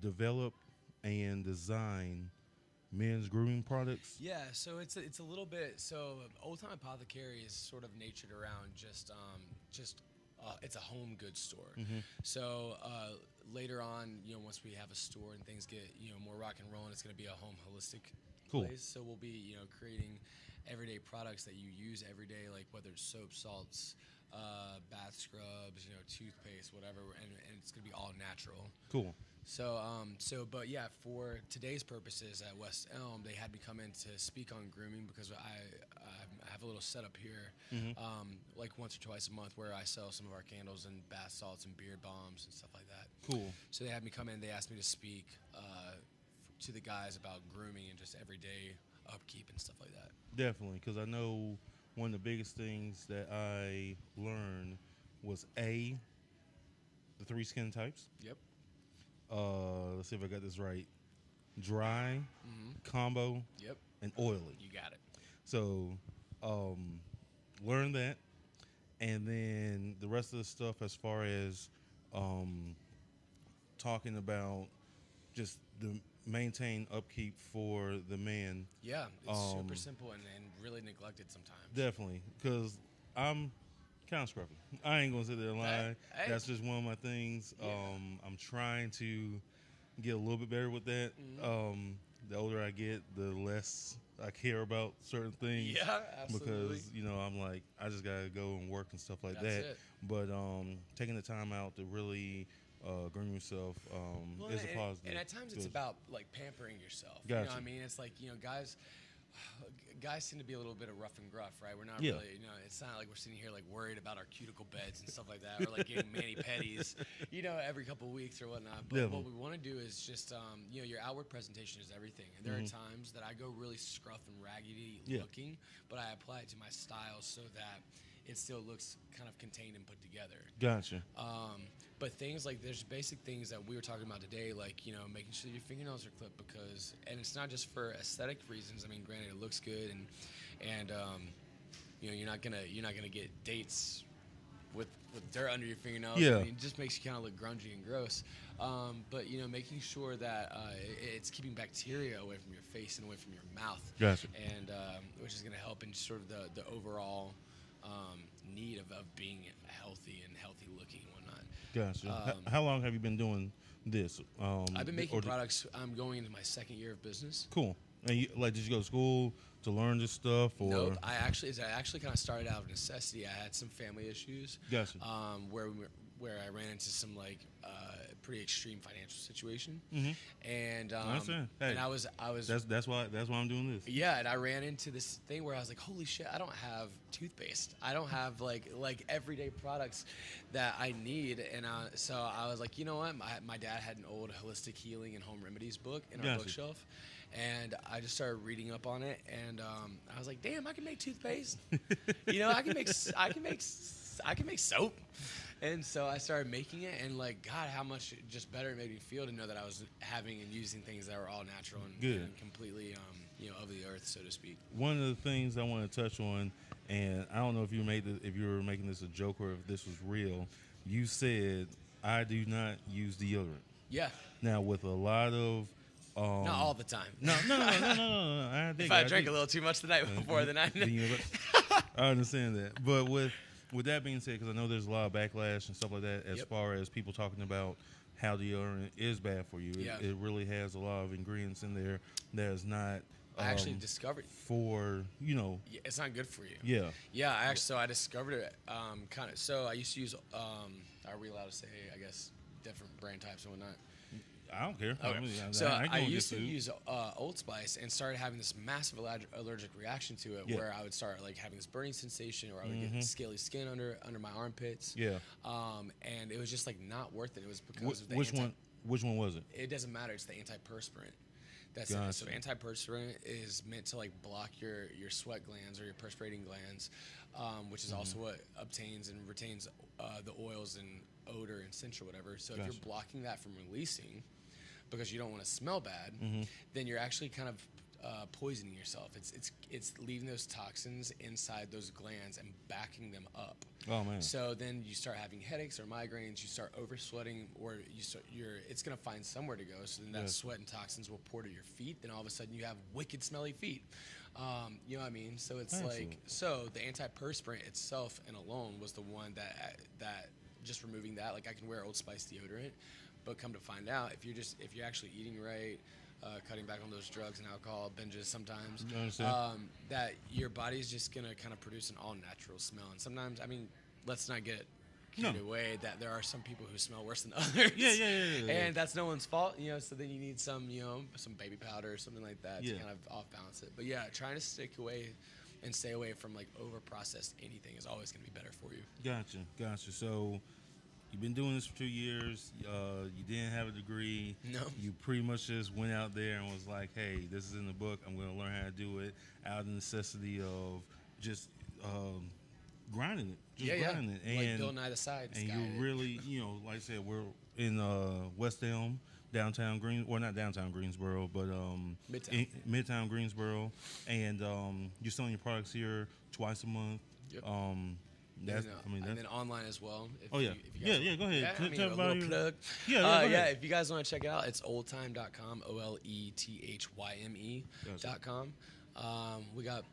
develop and design men's grooming products? Yeah, so it's a little bit. So Old Time Apothecary is sort of natured around just it's a home goods store. Mm-hmm. So later on, once we have a store and things get more rock and roll, and it's going to be a home holistic Cool. place. So we'll be creating everyday products that you use every day, like whether it's soap, salts, bath scrubs, toothpaste, whatever, and it's going to be all natural. Cool. But yeah, for today's purposes at West Elm, they had me come in to speak on grooming because I have a little setup here, like once or twice a month where I sell some of our candles and bath salts and beard balms and stuff like that. Cool. So they had me come in. They asked me to speak to the guys about grooming and just everyday upkeep and stuff like that. Definitely, because I know one of the biggest things that I learned was the 3 skin types. Yep. Let's see if I got this right. Dry, combo, Yep. and oily. You got it. So, learn that, and then the rest of the stuff as far as talking about just the maintain upkeep for the man. Yeah, it's super simple and really neglected sometimes. Definitely, because I'm kind of scruffy. I ain't gonna sit there and lie. Hey. That's just one of my things. Yeah. I'm trying to get a little bit better with that. The older I get, the less I care about certain things. Yeah, absolutely. Because I'm like, I just gotta go and work and stuff like That's that. it. But taking the time out to really groom yourself is a positive. And at times it's about like pampering yourself. Gotcha. You know what I mean? It's like, guys tend to be a little bit of rough and gruff, right? We're not Yeah. really, it's not like we're sitting here like worried about our cuticle beds and stuff like that, or like getting mani-pedis, every couple of weeks or whatnot. But Definitely. what we want to do is just, your outward presentation is everything. And there are times that I go really scruff and raggedy looking, but I apply it to my style so that it still looks kind of contained and put together. Gotcha. But things like there's basic things that we were talking about today, like making sure your fingernails are clipped and it's not just for aesthetic reasons. I mean, granted, it looks good, and you're not gonna get dates with dirt under your fingernails. Yeah. I mean, it just makes you kind of look grungy and gross. But making sure that it's keeping bacteria away from your face and away from your mouth. Gotcha. And which is gonna help in sort of the overall need of being healthy and healthy looking and whatnot. Gotcha. How long have you been doing this? I've been making products. I'm going into my second year of business. Cool. And did you go to school to learn this stuff? Or? Nope. I actually kind of started out of necessity. I had some family issues. Gotcha. Where I ran into some pretty extreme financial situation, and I understand. Hey, and I was that's why I'm doing this. Yeah, and I ran into this thing where I was like, holy shit, I don't have toothpaste. I don't have like everyday products that I need. And so I was like, you know what? My dad had an old holistic healing and home remedies book in our bookshelf. And I just started reading up on it, and I was like, damn, I can make toothpaste. I can make soap. And so I started making it, and God, how much just better it made me feel to know that I was having and using things that were all natural and completely, of the earth, so to speak. One of the things I want to touch on, and I don't know if you were making this a joke or if this was real. You said I do not use deodorant. Yeah. Now with a lot of not all the time. No. If I drank a little too much the night before, then I understand that. But with that being said, because I know there's a lot of backlash and stuff like that as far as people talking about how deodorant is bad for you. Yeah. It really has a lot of ingredients in there that is not. I actually discovered for it's not good for you. Yeah. Yeah. I discovered it kind of. So I used to use. Are we allowed to say? I guess different brand types and whatnot. I don't care. Okay. I used to use Old Spice and started having this massive allergic reaction to it, where I would start having this burning sensation, or I would get scaly skin under my armpits. Yeah. And it was just not worth it. It was because of the Which one was it? It doesn't matter. It's the antiperspirant. That's gotcha. it. So antiperspirant is meant to block your sweat glands or your perspirating glands, which is also what obtains and retains the oils and odor and stench or whatever. So if you're blocking that from releasing, because you don't want to smell bad, then you're actually kind of poisoning yourself. It's leaving those toxins inside those glands and backing them up. Oh man. So then you start having headaches or migraines. You start over sweating, or it's gonna find somewhere to go. So then that sweat and toxins will pour to your feet. Then all of a sudden you have wicked smelly feet. You know what I mean? So it's the antiperspirant itself and alone was the one that just removing that. Like I can wear Old Spice deodorant, but come to find out, if you're actually eating right, cutting back on those drugs and alcohol binges sometimes, that your body's just gonna kind of produce an all natural smell. And sometimes, I mean, let's not get carried away that there are some people who smell worse than others. Yeah. And that's no one's fault, you know. So then you need some baby powder or something like that to kind of off balance it. But yeah, trying to stick away and stay away from like over processed anything is always gonna be better for you. Gotcha. So you've been doing this for 2 years. You didn't have a degree. No. You pretty much just went out there and was like, hey, this is in the book. I'm going to learn how to do it out of the necessity of just grinding it. Grinding it. And, like Bill Nye the Science Guy. And you really, like I said, we're in West Elm, downtown not downtown Greensboro, but Midtown Greensboro. And you're selling your products here twice a month. Yep. And then online as well. Go ahead. Tell a little plug. If you guys want to check it out, it's oldtime.com, OLETHYME.com. We got,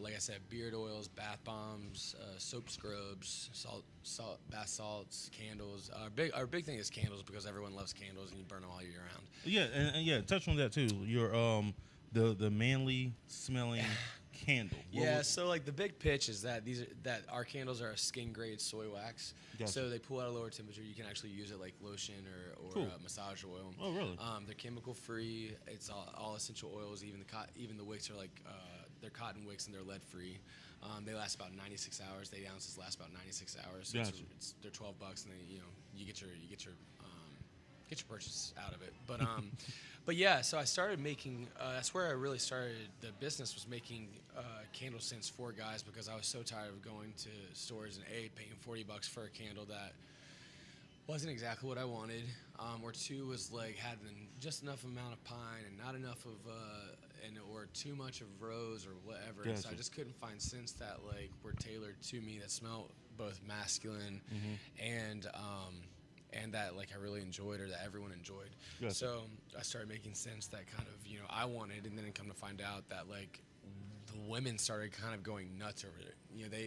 like I said, beard oils, bath bombs, soap scrubs, bath salts, candles. Our big thing is candles because everyone loves candles and you burn them all year round. Yeah, touch on that too. Your the manly smelling candle. So like the big pitch is that our candles are a skin grade soy wax. Gotcha. So they pull at a lower temperature. You can actually use it like lotion or massage oil. Oh really? They're chemical free. It's all essential oils. Even the wicks are like they're cotton wicks and they're lead free. They last about 96 hours. The 8 ounces last about 96 hours. So gotcha. They're $12, and then you get your purchase out of it. But but yeah, so I started making. That's where I really started the business, was making candle scents for guys, because I was so tired of going to stores and paying $40 for a candle that wasn't exactly what I wanted, or two was like had just enough amount of pine and not enough of or too much of rose or whatever. Gotcha. So I just couldn't find scents that like were tailored to me, that smelled both masculine and that like I really enjoyed, or that everyone enjoyed. Gotcha. So I started making scents that kind of I wanted, and then come to find out that like the women started kind of going nuts over it.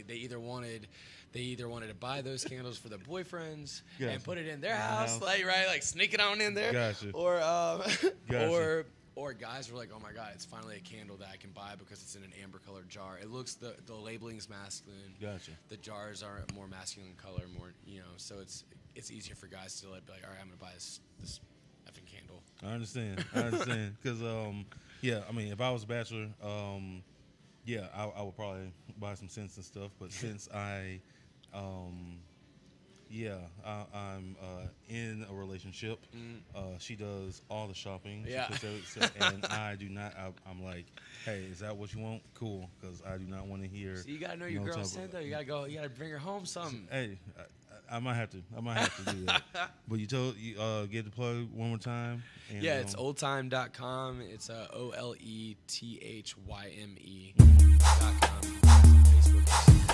They either wanted to buy those candles for their boyfriends and put it in their house, like sneak it on in there. Gotcha. Or guys were like, oh my God, it's finally a candle that I can buy because it's in an amber colored jar. It looks, the labeling's masculine. Gotcha. The jars are more masculine color, more, so it's easier for guys to be like, all right, I'm gonna buy this effing candle. I understand. Because if I was a bachelor, I would probably buy some scents and stuff. But since I'm in a relationship. She does all the shopping. And I do not. I'm like, hey, is that what you want? Cool, because I do not want to hear. So you gotta know your girl's scent though. You gotta bring her home something. Hey, I might have to do that. But you get the plug one more time. And, it's oldtime.com. It's OLETHYME.com. Facebook.